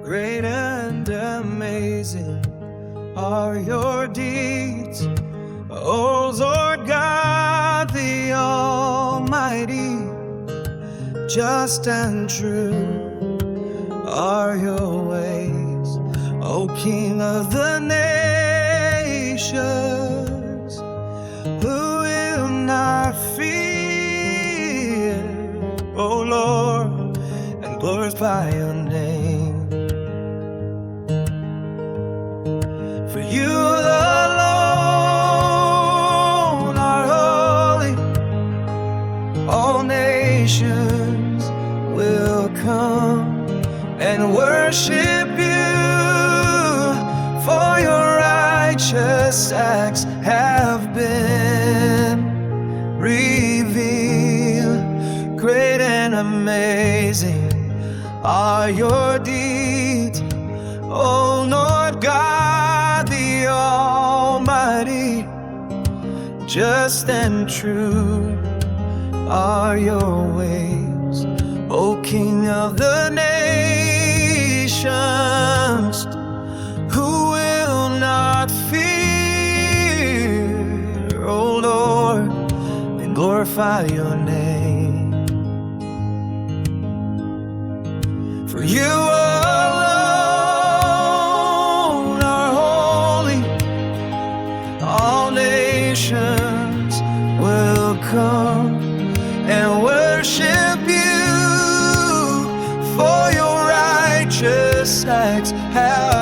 Great and amazing are your deeds, O Lord God the Almighty. Just and true are your ways, O King of the nations. Who will not fear, O Lord, and glorify your name? For you alone are holy. All nations will come and worship you, for your righteous acts have been revealed. Great and amazing are your deeds, O Lord God the Almighty. Just and true are your ways, O King of the nations. Who will not fear, O Lord, and glorify your name? For you alone are holy. All nations will come and worship you, for your righteous acts have